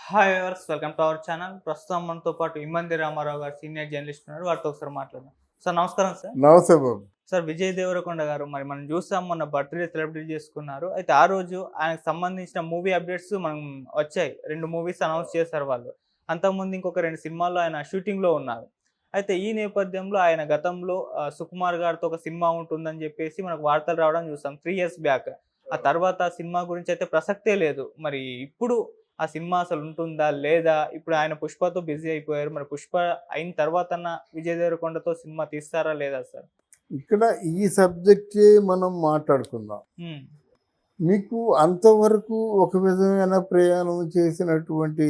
Hi viewers, welcome to our channel. ప్రస్తుతం మనతో పాటు ఇమ్మంది రామారావు గారు సీనియర్ జర్నలిస్ట్ ఉన్నారు. వారితో ఒకసారి మాట్లాడదాం. సార్ నమస్కారం సార్. నమస్తే బాబు. సార్ విజయ్ దేవరకొండ గారు మరి మనం చూసాం, మొన్న బర్త్డే సెలబ్రేట్ చేసుకున్నారు. అయితే ఆ రోజు ఆయనకు సంబంధించిన మూవీ అప్డేట్స్ మనం వచ్చాయి. 2 మూవీస్ అనౌన్స్ చేశారు వాళ్ళు. అంతకుముందు ఇంకొక 2 సినిమాల్లో ఆయన షూటింగ్లో ఉన్నారు. అయితే ఈ నేపథ్యంలో ఆయన గతంలో సుకుమార్ గారితో ఒక సినిమా ఉంటుందని చెప్పేసి మనకు వార్తలు రావడం చూసాం 3 ఇయర్స్ బ్యాక్. ఆ తర్వాత ఆ సినిమా గురించి అయితే ప్రసక్తే లేదు. మరి ఇప్పుడు ఆ సినిమా అసలు ఉంటుందా లేదా? ఇప్పుడు ఆయన పుష్పతో బిజీ అయిపోయారు. మరి పుష్ప అయిన తర్వాతన్నా విజయ్ దేవరకొండతో సినిమా తీస్తారా లేదా సార్? ఇక్కడ ఈ సబ్జెక్టే మనం మాట్లాడుకుందాం. హ్మ్. మీకు అంతవరకు ఒక విధమైన ప్రయాణం చేసినటువంటి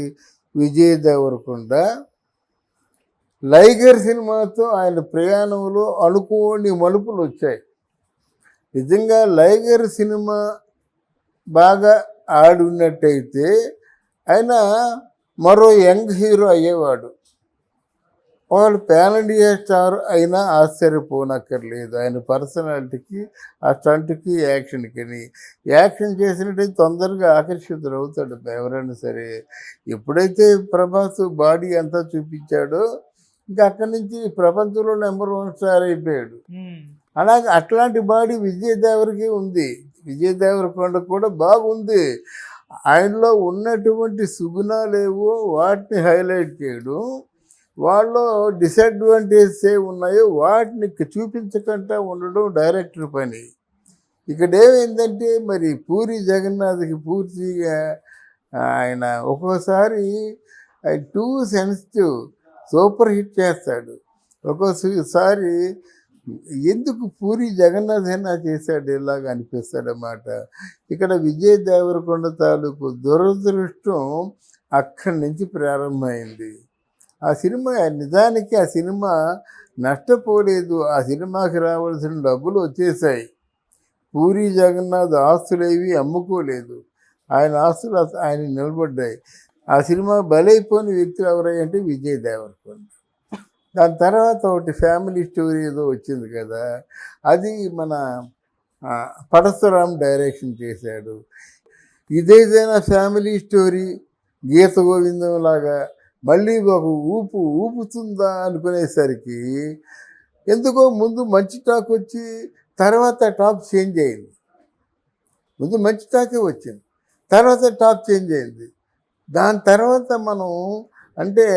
విజయ్ దేవరకొండ లైగర్ సినిమాతో ఆయన ప్రయాణంలో అనుకోని మలుపులు వచ్చాయి. నిజంగా లైగర్ సినిమా బాగా ఆడున్నట్టయితే ఆయన మరో యంగ్ హీరో అయ్యేవాడు. వాళ్ళు పాన్ ఇండియా స్టార్ అయినా ఆశ్చర్యపోనక్కర్లేదు. ఆయన పర్సనాలిటీకి, ఆ స్టంట్కి, యాక్షన్కి. యాక్షన్ చేసినట్టయితే తొందరగా ఆకర్షితుడు అవుతాడు ఎవరైనా సరే. ఎప్పుడైతే ప్రభాస్ బాడీ అంతా చూపించాడో ఇంకా అక్కడి నుంచి ప్రపంచంలో నెంబర్ 1 స్టార్ అయిపోయాడు. అలాగే అట్లాంటి బాడీ విజయ్ దేవరకి ఉంది. విజయ్ దేవరకొండ కూడా బాగుంది. ఆయనలో ఉన్నటువంటి సుగుణాలేవో వాటిని హైలైట్ చేయడం, వాళ్ళలో డిసడ్వాంటేజెస్ ఏ ఉన్నాయో వాటిని చూపించకుండా ఉండడం డైరెక్టర్ పని. ఇక్కడ ఏమైందంటే మరి పూరి జగన్నాథ్కి పూర్తిగా ఆయన ఒక్కోసారి టూ సెన్సిటివ్, సూపర్ హిట్ చేస్తాడు. ఒక్కోసారి ఎందుకు పూరి జగన్నాథ్ అయినా చేశాడు ఇలాగ అనిపిస్తాడన్నమాట. ఇక్కడ విజయ్ దేవరకొండ తాలూకు దురదృష్టం అక్కడి నుంచి ప్రారంభమైంది. ఆ సినిమా నిజానికి ఆ సినిమా నష్టపోలేదు. ఆ సినిమాకి రావాల్సిన డబ్బులు వచ్చేసాయి. పూరి జగన్నాథ్ ఆస్తులేవి అమ్ముకోలేదు. ఆయన ఆస్తులు ఆయన నిలబడ్డాయి. ఆ సినిమా బలైపోయిన వ్యక్తులు ఎవరంటే విజయ్ దేవరకొండ. దాని తర్వాత ఒకటి ఫ్యామిలీ స్టోరీ ఏదో వచ్చింది కదా, అది మన పరశురామ్ డైరెక్షన్ చేశాడు. ఇదేదైనా ఫ్యామిలీ స్టోరీ గీత గోవిందం లాగా మళ్ళీ ఒక ఊపుతుందా అనుకునేసరికి ఎందుకో ముందు మంచి టాక్ వచ్చి తర్వాత టాక్ చేంజ్ అయింది. ముందు మంచి టాకే వచ్చింది, తర్వాత టాక్ చేంజ్ అయింది. దాని తర్వాత మనం అంటే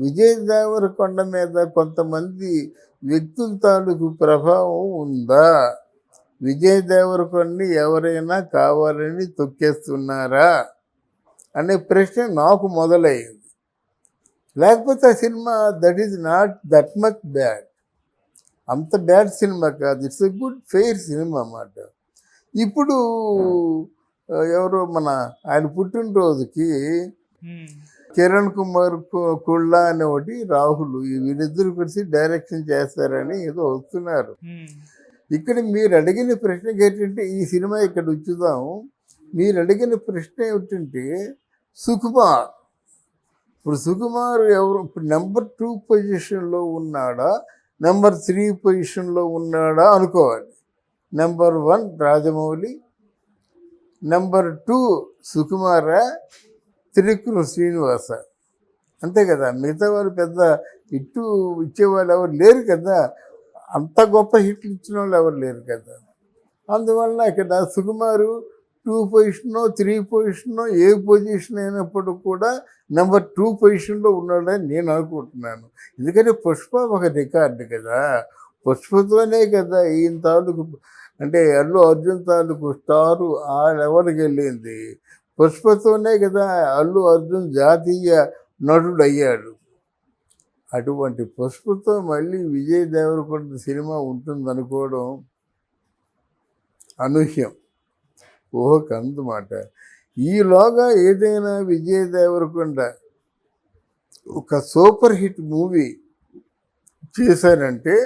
విజయ్ దేవరకొండ మీద కొంతమంది వ్యక్తుల తాలూకు ప్రభావం ఉందా? విజయ్ దేవరకొండని ఎవరైనా కావాలని తొక్కేస్తున్నారా అనే ప్రశ్న నాకు మొదలైంది. లేకపోతే ఆ cinema that is not that much bad, అంత బ్యాడ్ సినిమా కాదు. It's a good fair cinema అన్నమాట. ఇప్పుడు ఎవరో మన ఆయన పుట్టినరోజుకి కిరణ్ కుమార్ కుళ్ళ అనే ఒకటి రాహుల్, వీళ్ళిద్దరు కలిసి డైరెక్షన్ చేస్తారని ఏదో వస్తున్నారు. ఇక్కడ మీరు అడిగిన ప్రశ్న ఏంటంటే, ఈ సినిమా ఇక్కడ ఉంచుదాం. మీరు అడిగిన ప్రశ్న ఏమిటంటే సుకుమార్. ఇప్పుడు సుకుమార్ ఎవరు? ఇప్పుడు నెంబర్ 2 పొజిషన్లో ఉన్నాడా, నెంబర్ 3 పొజిషన్లో ఉన్నాడా అనుకోవాలి. నెంబర్ 1 రాజమౌళి, నెంబర్ 2 సుకుమారా, త్రివిక్రమ్ శ్రీనివాస, అంతే కదా. మిగతా వాళ్ళు పెద్ద హిట్ ఇచ్చేవాళ్ళు ఎవరు లేరు కదా. అంత గొప్ప హిట్లు ఇచ్చిన వాళ్ళు ఎవరు లేరు కదా. అందువల్ల ఇక్కడ సుకుమారు 2 పొజిషనో 3 పొజిషనో ఏ పొజిషన్ అయినప్పుడు కూడా నెంబర్ 2 పొజిషన్లో ఉన్నాడని నేను అనుకుంటున్నాను. ఎందుకంటే పుష్ప ఒక రికార్డు కదా. పుష్పతోనే కదా ఈయన తాలూకు అంటే అల్లు అర్జున్ తాలూకు స్టారు ఆ లెవెల్కి వెళ్ళింది. పుష్పతోనే కదా అల్లు అర్జున్ జాతీయ నటుడు అయ్యాడు. అటువంటి పుష్పతో మళ్ళీ విజయ్ దేవరకొండ సినిమా ఉంటుందనుకోవడం అనూహ్యం, ఊహకందమాట. ఈలోగా ఏదైనా విజయ్ దేవరకొండ ఒక సూపర్ హిట్ మూవీ చేశారంటే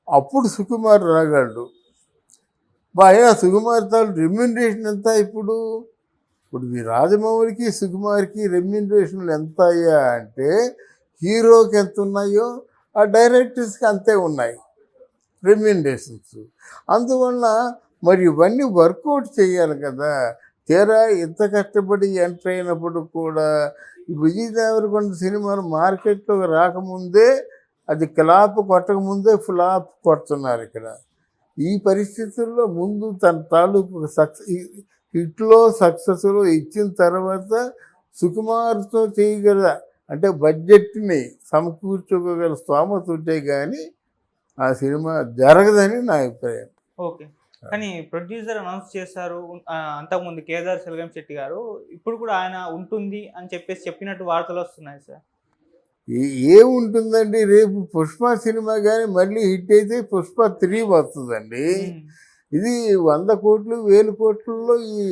అప్పుడు సుకుమార్ రాగాడు. అయినా సుకుమార్ తాను రెమ్యూనరేషన్ ఎంత? ఇప్పుడు ఈ రాజమౌళికి సుకుమార్కి రెమ్యూనరేషన్లు ఎంత అయ్యా అంటే హీరోకి ఎంత ఉన్నాయో ఆ డైరెక్టర్స్కి అంతే ఉన్నాయి రెమ్యూనరేషన్స్. అందువల్ల మరి ఇవన్నీ వర్కౌట్ చేయాలి కదా. తీరా ఇంత కష్టపడి ఎంటర్ అయినప్పుడు కూడా ఈ విజయ్ దేవరకొండ సినిమాలు మార్కెట్లోకి రాకముందే అది క్లాప్ కొట్టకముందే ఫ్లాప్ కొడుతున్నారు ఇక్కడ. ఈ పరిస్థితుల్లో ముందు తన తాలూకు హిట్లో సక్సెస్లో ఇచ్చిన తర్వాత సుకుమార్తో చేయగల అంటే బడ్జెట్ని సమకూర్చుకోగల స్తోమత ఉంటే కానీ ఆ సినిమా జరగదని నా అభిప్రాయం. ఓకే. కానీ ప్రొడ్యూసర్ అనౌన్స్ చేశారు. అంతకుముందు కేదార్ సెల్వం శెట్టి గారు ఇప్పుడు కూడా ఆయన ఉంటుంది అని చెప్పినట్టు వార్తలు వస్తున్నాయి సార్. ఏముంటుందండి, రేపు పుష్ప సినిమా కానీ మళ్ళీ హిట్ అయితే పుష్ప 3 వస్తుందండి. ఇది 100 కోట్లు 1000 కోట్లలో ఈ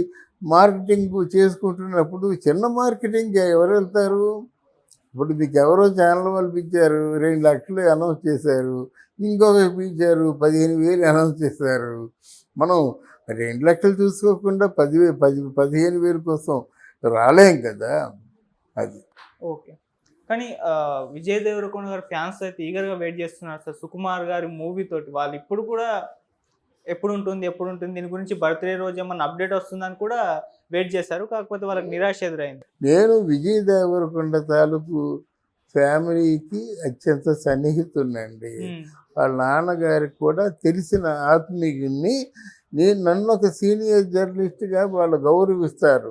మార్కెటింగ్ చేసుకుంటున్నప్పుడు చిన్న మార్కెటింగ్ ఎవరు వెళ్తారు? ఇప్పుడు మీకు ఎవరో ఛానల్ వాళ్ళు పిలిచారు, 2 లక్షలు అనౌన్స్ చేశారు, ఇంకొక పిలిచారు 15,000 అనౌన్స్ చేశారు. మనం 2 లక్షలు చూసుకోకుండా 15,000 కోసం రాలేం కదా. అది ఓకే. కానీ విజయ్ దేవరకొండ గారి ఫ్యాన్స్ అయితే ఈగర్గా వెయిట్ చేస్తున్నారు సార్ సుకుమార్ గారి మూవీ తోటి. వాళ్ళు ఇప్పుడు కూడా ఎప్పుడు ఉంటుంది దీని గురించి బర్త్డే రోజు ఏమన్నా అప్డేట్ వస్తుందని కూడా వెయిట్ చేశారు. కాకపోతే వాళ్ళకి నిరాశ ఎదురైంది. నేను విజయ్ దేవరకొండ తాలూకు ఫ్యామిలీకి అత్యంత సన్నిహితున్నండి. వాళ్ళ నాన్నగారికి కూడా తెలిసిన ఆత్మీయుని. నన్ను ఒక సీనియర్ జర్నలిస్ట్గా వాళ్ళు గౌరవిస్తారు.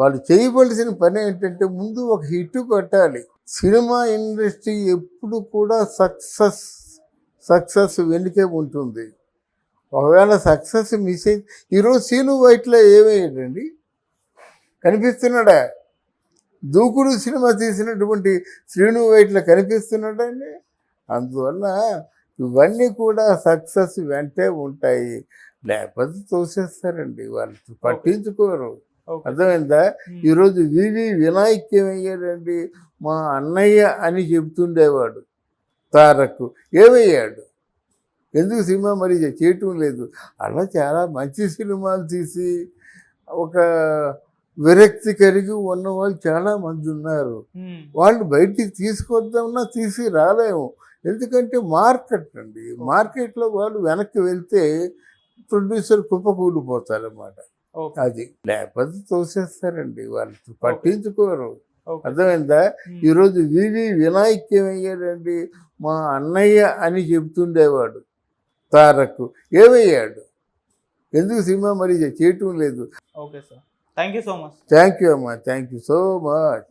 వాళ్ళు చేయవలసిన పని ఏంటంటే ముందు ఒక హిట్ కొట్టాలి. సినిమా ఇండస్ట్రీ ఎప్పుడు కూడా సక్సెస్ వెనుకే ఉంటుంది. ఒకవేళ సక్సెస్ మిస్ అయింది. ఈరోజు సీను వైట్లో ఏమయ్యాడండి, కనిపిస్తున్నాడా? దూకుడు సినిమా తీసినటువంటి శ్రీను వైట్లో కనిపిస్తున్నాడండి. అందువల్ల ఇవన్నీ కూడా సక్సెస్ వెంటే ఉంటాయి, లేకపోతే తోసేస్తారండి, వాళ్ళు పట్టించుకోరు. అర్థమైందా? ఈరోజు వివి వినాయక్ ఏమయ్యాడండి, మా అన్నయ్య అని చెబుతుండేవాడు. తారక్ ఏమయ్యాడు? ఎందుకు సినిమా మరి చేయటం లేదు? అలా చాలా మంచి సినిమాలు తీసి ఒక విరక్తి కలిగి ఉన్న వాళ్ళు చాలామంది ఉన్నారు. వాళ్ళు బయటికి తీసుకొద్దామన్నా తీసి రాలేము. ఎందుకంటే మార్కెట్ అండి, మార్కెట్లో వాళ్ళు వెనక్కి వెళ్తే ప్రొడ్యూసర్ కుప్పకూలిపోతారన్నమాట. అది లేకపోతే తోసేస్తారండి, వాళ్ళు పట్టించుకోరు. అర్థమైందా? ఈరోజు వివి వినాయక్ ఏమయ్యాడండి, మా అన్నయ్య అని చెబుతుండేవాడు. తారక్ ఏమయ్యాడు? ఎందుకు సినిమా మరి చేయటం లేదు? Okay sir, thank you so much. Thank you అమ్మా, థ్యాంక్ యూ సో మచ్.